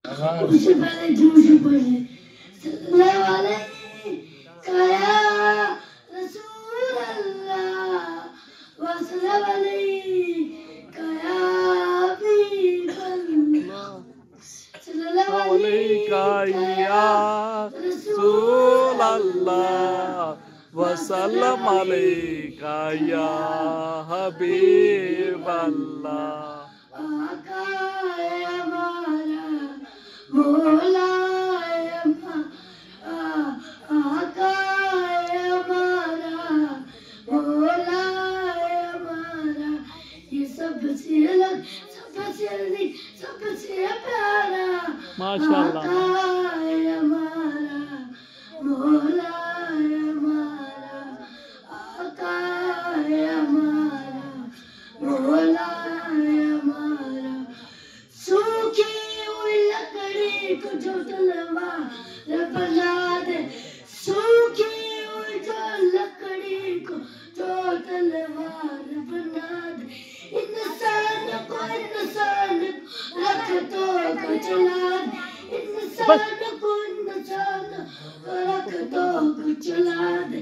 उससे पहले जूश पढ़े सल्लल्लाहु अलैहि या रसूल अल्लाह वसल्लम अलैहि या हबीब अल्लाह सल्लल्लाहु अलैहि या रसूल अल्लाह वसल्लम अलैका या हबीब अल्लाह। आका हमारा मौला आका हमारा मौला हमारा ये सबसे अलग सबसे अली सबसे प्यारा माशाअल्लाह हमारा मौला को जो तलवार बना दे सूखी हुई जो लकड़ी को जो तलवार बना दे इंसान को रख तो चला दे इंसान को रख तो चला दे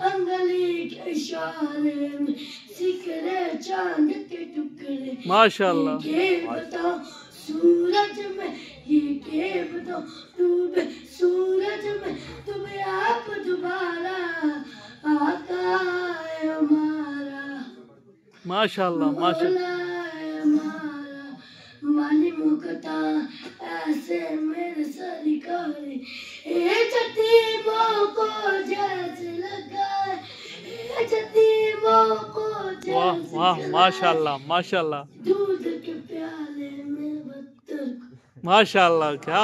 अंगली के इशारे में सिकरे चांद के टुकड़े माशाअल्लाह। ये बताओ सूरज में ये के बताओ डूबे सूरज में तुम्हें आप दोबारा आका हमारा माशाअल्लाह माशाअल्लाह। माली मुकता ऐसे मेरे सरकारी ये यतीमों को जैसे लगा यतीमों को वाह वाह माशाअल्लाह माशाअल्लाह दूध के प्याले में बत्तर माशाअल्लाह। क्या